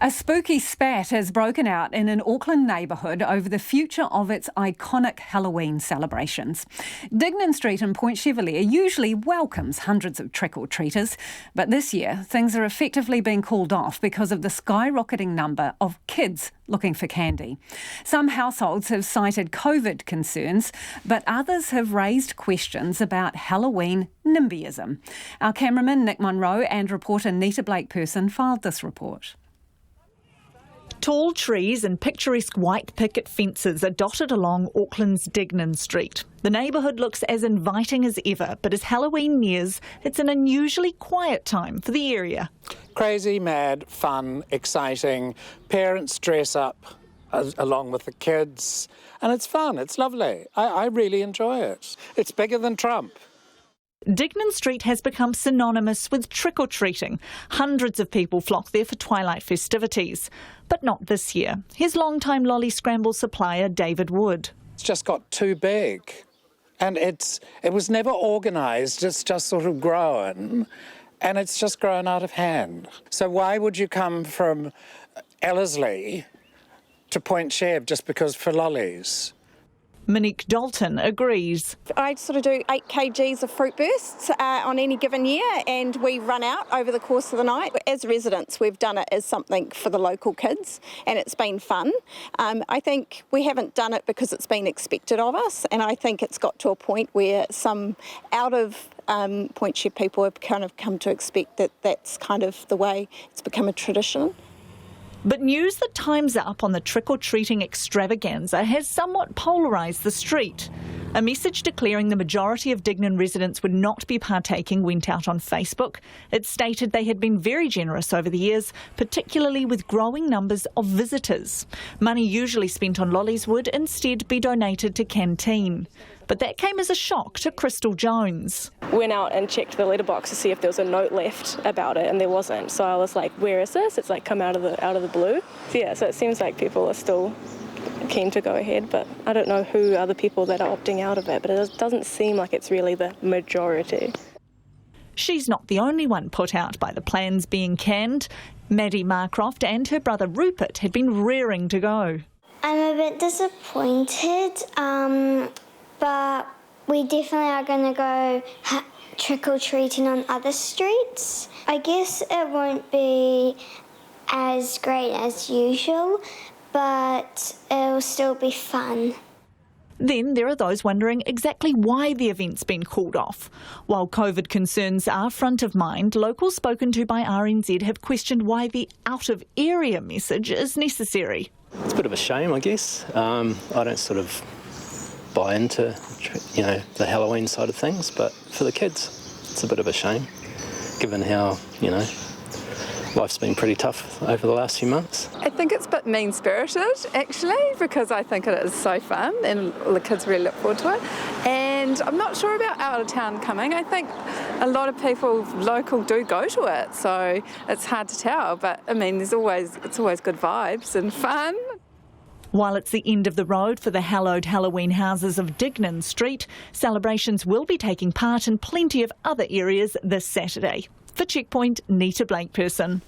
A spooky spat has broken out in an Auckland neighbourhood over the future of its iconic Halloween celebrations. Dignan Street in Point Chevalier usually welcomes hundreds of trick-or-treaters, but this year things are effectively being called off because of the skyrocketing number of kids looking for candy. Some households have cited COVID concerns, but others have raised questions about Halloween NIMBYism. Our cameraman Nick Monro and reporter Nita Blake-Persen filed this report. Tall trees and picturesque white picket fences are dotted along Auckland's Dignan Street. The neighbourhood looks as inviting as ever, but as Halloween nears, it's an unusually quiet time for the area. Crazy, mad, fun, exciting. Parents dress up along with the kids, and it's fun, it's lovely. I really enjoy it. It's bigger than Trump. Dignan Street has become synonymous with trick-or-treating. Hundreds of people flock there for twilight festivities. But not this year. Here's longtime lolly scramble supplier David Wood. It's just got too big. And it was never organised, it's just sort of grown. And it's just grown out of hand. So why would you come from Ellerslie to Point Chev just because for lollies? Monique Dalton agrees. I sort of do 8 kgs of fruit bursts on any given year, and we run out over the course of the night. As residents, we've done it as something for the local kids, and it's been fun. I think we haven't done it because it's been expected of us, and I think it's got to a point where some out of Point Chev people have kind of come to expect that that's kind of the way it's become a tradition. But news that time's up on the trick-or-treating extravaganza has somewhat polarised the street. A message declaring the majority of Dignan residents would not be partaking went out on Facebook. It stated they had been very generous over the years, particularly with growing numbers of visitors. Money usually spent on lollies would instead be donated to Canteen. But that came as a shock to Crystal Jones. Went out and checked the letterbox to see if there was a note left about it, and there wasn't. So I was like, where is this? It's like come out of the blue. So yeah, so it seems like people are still keen to go ahead, but I don't know who are the people that are opting out of it, but it doesn't seem like it's really the majority. She's not the only one put out by the plans being canned. Maddie Marcroft and her brother Rupert had been raring to go. I'm a bit disappointed, but we definitely are going to go trick-or-treating on other streets. I guess it won't be as great as usual, but it'll still be fun. Then there are those wondering exactly why the event's been called off. While COVID concerns are front of mind, locals spoken to by RNZ have questioned why the out-of-area message is necessary. It's a bit of a shame, I guess. I don't sort of buy into, the Halloween side of things, but for the kids, it's a bit of a shame, given how, life's been pretty tough over the last few months. I think it's a bit mean-spirited, actually, because I think it is so fun and the kids really look forward to it. And I'm not sure about out of town coming. I think a lot of people local do go to it, so it's hard to tell. But, I mean, it's always good vibes and fun. While it's the end of the road for the hallowed Halloween houses of Dignan Street, celebrations will be taking part in plenty of other areas this Saturday. For Checkpoint, Nita Blake-Persen.